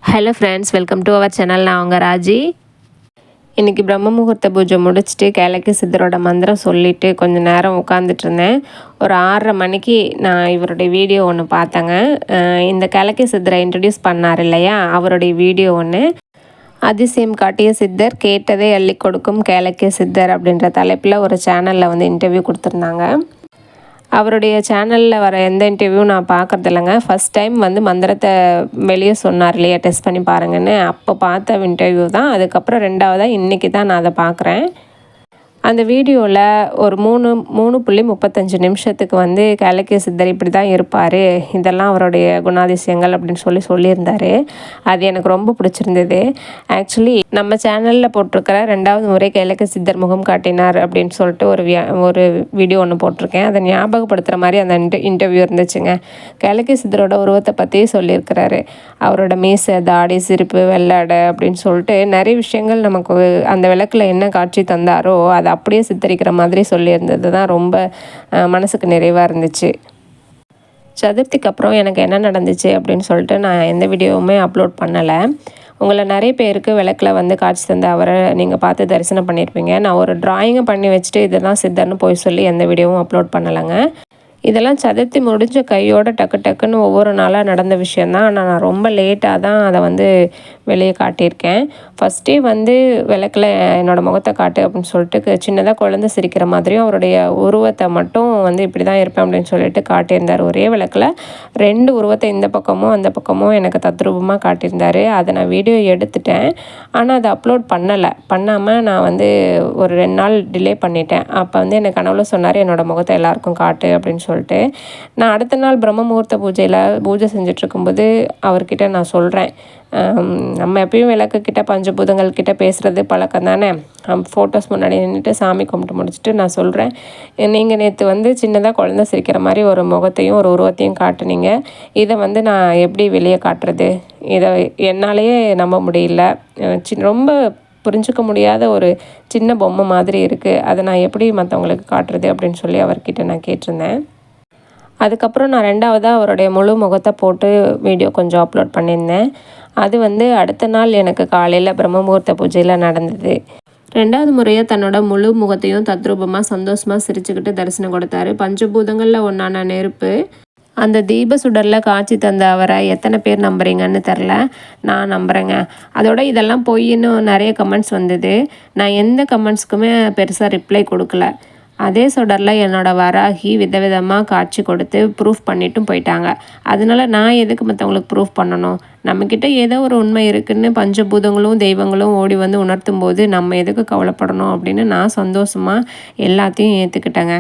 Hello friends, welcome to our channel. நான் உங்கள் ராஜி. இன்றைக்கி பிரம்ம முகூர்த்த பூஜை முடிச்சுட்டு கேளக்கி சித்தரோட மந்திரம் சொல்லிவிட்டு கொஞ்சம் நேரம் உட்காந்துட்டு இருந்தேன். ஒரு 6:30 மணிக்கு நான் இவருடைய வீடியோ ஒன்று பார்த்தேங்க. இந்த கேளக்கி சித்தரை இன்ட்ரடியூஸ் பண்ணார் இல்லையா, அவருடைய வீடியோ ஒன்று. அதிசயம் காட்டிய சித்தர் கேட்டதை அள்ளி கொடுக்கும் கேளக்கி சித்தர் அப்படின்ற தலைப்பில் ஒரு சேனலில் வந்து இன்டர்வியூ கொடுத்துருந்தாங்க. அவருடைய சேனலில் வர எந்த இன்டர்வியூ நான் பார்க்குறது இல்லைங்க. ஃபஸ்ட் டைம் வந்து மந்திரத்தை வெளியே சொன்னார் இல்லையா, டெஸ்ட் பண்ணி பாருங்கன்னு, அப்போ பார்த்த இன்டர்வியூ தான். அதுக்கப்புறம் 2வதாக இன்றைக்கி தான் நான் அதை பார்க்குறேன். அந்த வீடியோவில் ஒரு 3.35 நிமிஷத்துக்கு வந்து கேளக்கி சித்தர் இப்படி தான் இருப்பார், இதெல்லாம் அவருடைய குணாதிசயங்கள் அப்படின்னு சொல்லியிருந்தார். அது எனக்கு ரொம்ப பிடிச்சிருந்தது. ஆக்சுவலி நம்ம சேனலில் போட்டிருக்கிற 2வது முறை கேளக்கி சித்தர் முகம் காட்டினார் அப்படின்னு சொல்லிட்டு ஒரு வீடியோ ஒன்று போட்டிருக்கேன். அதை ஞாபகப்படுத்துகிற மாதிரி அந்த இன்டர்வியூ இருந்துச்சுங்க. கேளக்கி சித்தரோட உருவத்தை பற்றி சொல்லியிருக்கிறாரு. அவரோட மீசை, தாடி, சிரிப்பு, வெள்ளாடை அப்படின்னு சொல்லிட்டு நிறைய விஷயங்கள் நமக்கு அந்த விளக்கில் என்ன காட்சி தந்தாரோ அதை அப்படியே சித்தரிக்கிற மாதிரி சொல்லியிருந்தது தான் ரொம்ப மனசுக்கு நிறைவாக இருந்துச்சு. சதுர்த்திக்கு அப்புறம் எனக்கு என்ன நடந்துச்சு அப்படின்னு சொல்லிட்டு நான் எந்த வீடியோவுமே அப்லோட் பண்ணலை. உங்களை நிறைய பேருக்கு விளக்கில் வந்து காட்சி தந்த அவரை நீங்கள் பார்த்து தரிசனம் பண்ணியிருப்பீங்க. நான் ஒரு ட்ராயிங்கை பண்ணி வச்சுட்டு இதெல்லாம் சித்தர்னு போய் சொல்லி எந்த வீடியோவும் அப்லோட் பண்ணலைங்க. இதெல்லாம் சதுர்த்தி முடிஞ்ச கையோட டக்கு டக்குன்னு ஒவ்வொரு நாளாக நடந்த விஷயந்தான். ஆனால் நான் ரொம்ப லேட்டாக தான் அதை வந்து வெளியே காட்டியிருக்கேன். ஃபஸ்ட்டே வந்து விளக்கில் என்னோடய முகத்தை காட்டு அப்படின்னு சொல்லிட்டு சின்னதாக குழந்தை சிரிக்கிற மாதிரியும் அவருடைய உருவத்தை மட்டும் வந்து இப்படி தான் இருப்பேன் அப்படின்னு சொல்லிட்டு காட்டியிருந்தார். ஒரே விளக்கில் 2 உருவத்தை இந்த பக்கமும் அந்த பக்கமும் எனக்கு தத்ரூபமாக காட்டியிருந்தார். அதை நான் வீடியோ எடுத்துட்டேன். ஆனால் அதை அப்லோட் பண்ணாமல் நான் வந்து ஒரு 2 நாள் டிலே பண்ணிட்டேன். அப்போ வந்து எனக்கு கனவுல சொன்னார், என்னோடய முகத்தை எல்லாருக்கும் காட்டு அப்படின்னு சொல்லிட்டு. நான் அடுத்த நாள் பிரம்ம முகூர்த்த பூஜை செஞ்சிட்ருக்கும்போது அவர்கிட்ட நான் சொல்கிறேன், நம்ம எப்பயும் விளக்குக்கிட்ட பஞ்சபூதங்கள் கிட்ட பேசுகிறது பழக்கம் தானே. ஃபோட்டோஸ் முன்னாடி நின்றுட்டு சாமி கும்பிட்டு முடிச்சுட்டு நான் சொல்கிறேன், நீங்கள் நேற்று வந்து சின்னதாக குழந்தை சிரிக்கிற மாதிரி ஒரு முகத்தையும் ஒரு உருவத்தையும் காட்டுனீங்க. இதை வந்து நான் எப்படி வெளியே காட்டுறது? இதை என்னாலேயே நம்ப முடியல. ரொம்ப புரிஞ்சிக்க முடியாத ஒரு சின்ன பொம்மை மாதிரி இருக்குது. அதை நான் எப்படி மற்றவங்களுக்கு காட்டுறது அப்படின்னு சொல்லி அவர்கிட்ட நான் கேட்டிருந்தேன். அதுக்கப்புறம் நான் 2வதாக அவருடைய முழு முகத்தை போட்டு வீடியோ கொஞ்சம் அப்லோட் பண்ணியிருந்தேன். அது வந்து அடுத்த நாள் எனக்கு காலையில் பிரம்ம முகூர்த்த பூஜையில் நடந்தது. 2வது முறையாக தன்னோட முழு முகத்தையும் தத்ரூபமாக சந்தோஷமாக சிரிச்சுக்கிட்டு தரிசனம் கொடுத்தாரு. பஞ்சபூதங்களில் ஒன்றான நெருப்பு அந்த தீப சுடரில் காட்சி தந்த அவரை எத்தனை பேர் நம்புறீங்கன்னு தெரில. நான் நம்புகிறேங்க. அதோட இதெல்லாம் பொய்ன்னு நிறைய கமெண்ட்ஸ் வந்தது. நான் எந்த கமெண்ட்ஸ்க்குமே பெருசாக ரிப்ளை கொடுக்கல. அதே சுடரில் என்னோடய வராகி விதவிதமாக காட்சி கொடுத்து ப்ரூஃப் பண்ணிட்டும் போயிட்டாங்க. அதனால நான் எதுக்கு மற்றவங்களுக்கு ப்ரூஃப் பண்ணணும்? நம்மக்கிட்ட ஏதோ ஒரு உண்மை இருக்குதுன்னு பஞ்சபூதங்களும் தெய்வங்களும் ஓடி வந்து உணர்த்தும் போது நம்ம எதுக்கு கவலைப்படணும் அப்படின்னு நான் சந்தோஷமாக எல்லாத்தையும் ஏற்றுக்கிட்டேங்க.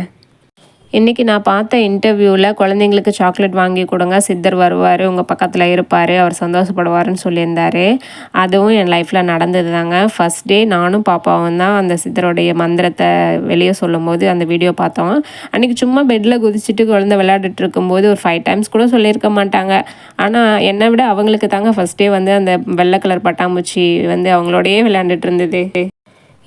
இன்றைக்கி நான் பார்த்த இன்டர்வியூவில் குழந்தைங்களுக்கு சாக்லேட் வாங்கி கொடுங்க, சித்தர் வருவார், உங்கள் பக்கத்தில் இருப்பார், அவர் சந்தோஷப்படுவார்னு சொல்லியிருந்தார். அதுவும் என் லைஃப்பில் நடந்தது தாங்க. ஃபஸ்ட் டே நானும் பாப்பாவும் தான் அந்த சித்தருடைய மந்திரத்தை வெளியே சொல்லும்போது அந்த வீடியோ பார்த்தோம். அன்றைக்கி சும்மா பெட்டில் குதிச்சுட்டு குழந்தை விளையாடிட்டு இருக்கும்போது ஒரு 5 டைம்ஸ் கூட சொல்லியிருக்க மாட்டாங்க. ஆனால் என்னை விட அவங்களுக்கு தாங்க ஃபஸ்ட் டே வந்து அந்த வெள்ளை கலர் பட்டாம்பூச்சி வந்து அவங்களோடையே விளையாண்டுட்டு இருந்தது.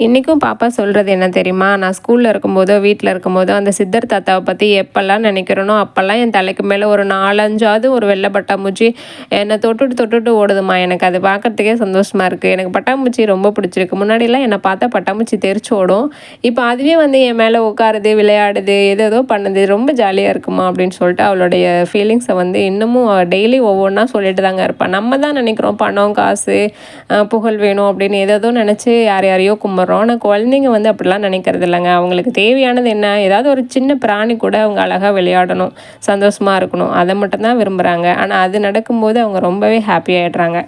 இன்றைக்கும் பாப்பா சொல்கிறது என்ன தெரியுமா, நான் ஸ்கூலில் இருக்கும்போதோ வீட்டில் இருக்கும்போதோ அந்த சித்தர் தாத்தாவை பற்றி எப்போல்லாம் நினைக்கிறேனோ அப்போல்லாம் என் தலைக்கு மேலே ஒரு 4-5 ஒரு வெள்ளை பட்டாம்பூச்சி என்னை தொட்டுட்டு ஓடுதுமா. எனக்கு அது பார்க்குறதுக்கே சந்தோஷமாக இருக்குது. எனக்கு பட்டாம்பூச்சி ரொம்ப பிடிச்சிருக்கு. முன்னாடிலாம் என்னை பார்த்தா பட்டாம்பூச்சி தெரிச்சு ஓடும். இப்போ அதுவே வந்து என் மேலே உட்காருது, விளையாடுது, ஏதோ பண்ணுது, ரொம்ப ஜாலியாக இருக்குமா அப்படின்னு சொல்லிட்டு அவளுடைய ஃபீலிங்ஸை வந்து இன்னமும் டெய்லி ஒவ்வொன்றா சொல்லிட்டு தாங்க இருப்பாள். நம்ம தான் நினைக்கிறோம் பணம், காசு, புகழ் வேணும் அப்படின்னு ஏதோ நினச்சி யாரையோ ஆனால் குழந்தைங்க வந்து அப்படிலாம் நினைக்கிறது இல்லைங்க. அவங்களுக்கு தேவையானது என்ன, ஏதாவது ஒரு சின்ன பிராணி கூட அவங்க அழகாக விளையாடணும், சந்தோஷமாக இருக்கணும், அதை மட்டும்தான் விரும்புகிறாங்க. ஆனால் அது நடக்கும்போது அவங்க ரொம்பவே ஹாப்பி ஆகிடுறாங்க.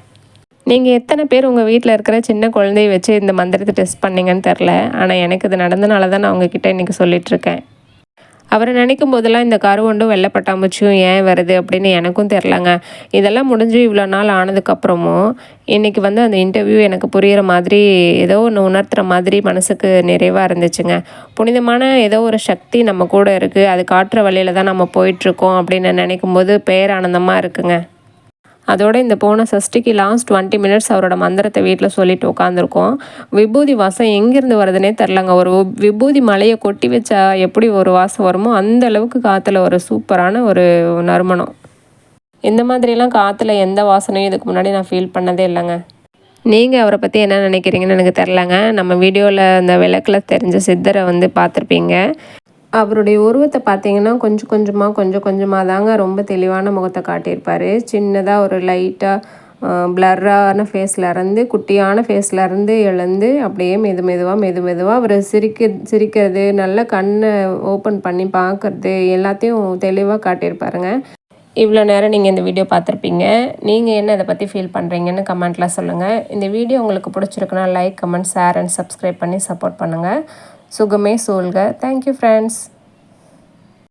நீங்கள் எத்தனை பேர் உங்கள் வீட்டில் இருக்கிற சின்ன குழந்தைய வச்சு இந்த மந்திரத்தை டெஸ்ட் பண்ணிங்கன்னு தெரில. ஆனால் எனக்கு இது நடந்தனால தான் நான் உங்ககிட்ட இன்றைக்கி சொல்லிகிட்ருக்கேன். அவரை நினைக்கும் போதெல்லாம் இந்த கருவண்டும் வெள்ளை பட்டாம்பூச்சியும் ஏன் வருது அப்படின்னு எனக்கும் தெரிலங்க. இதெல்லாம் முடிஞ்சு இவ்வளோ நாள் ஆனதுக்கப்புறமும் இன்றைக்கி வந்து அந்த இன்டர்வியூ எனக்கு புரிகிற மாதிரி ஏதோ ஒன்று உணர்த்துகிற மாதிரி மனசுக்கு நிறைவாக இருந்துச்சுங்க. புனிதமான ஏதோ ஒரு சக்தி நம்ம கூட இருக்குது, அது காட்டுற வழியில் தான் நம்ம போயிட்டுருக்கோம் அப்படின்னு நினைக்கும் போது பேரானந்தமாக இருக்குங்க. அதோட இந்த போன சஷ்டிக்கு லாஸ்ட் 20 மினிட்ஸ் அவரோட மந்திரத்தை வீட்டில் சொல்லிட்டு உட்காந்துருக்கோம். விபூதி வாசம் எங்கேருந்து வருதுன்னே தெரிலங்க. ஒரு விபூதி மலையை கொட்டி வச்சா எப்படி ஒரு வாசம் வருமோ அந்த அளவுக்கு காற்றுல ஒரு சூப்பரான ஒரு நறுமணம். இந்த மாதிரிலாம் காற்றுல எந்த வாசனையும் இதுக்கு முன்னாடி நான் ஃபீல் பண்ணதே இல்லைங்க. நீங்கள் அவரை பற்றி என்ன நினைக்கிறீங்கன்னு எனக்கு தெரிலங்க. நம்ம வீடியோவில் அந்த விளக்கில் தெரிஞ்ச சித்தரை வந்து பார்த்துருப்பீங்க. அவருடைய உருவத்தை பார்த்தீங்கன்னா கொஞ்சம் கொஞ்சமாக தாங்க ரொம்ப தெளிவான முகத்தை காட்டியிருப்பார். சின்னதாக ஒரு லைட்டாக பிளர்ரான ஃபேஸ்லேருந்து குட்டியான ஃபேஸ்லேருந்து எழுந்து அப்படியே மெதுவாக அவர் சிரிக்கிறது, நல்லா கண்ணை ஓப்பன் பண்ணி பார்க்குறது எல்லாத்தையும் தெளிவாக காட்டியிருப்பாருங்க. இவ்வளோ நேரம் நீங்கள் இந்த வீடியோ பார்த்துருப்பீங்க. நீங்கள் என்ன இதை பற்றி ஃபீல் பண்ணுறீங்கன்னு கமெண்ட்டில் சொல்லுங்கள். இந்த வீடியோ உங்களுக்கு பிடிச்சிருக்குன்னா like, comment, share and subscribe பண்ணி சப்போர்ட் பண்ணுங்கள். சுகமே சூழ்க. Thank you friends.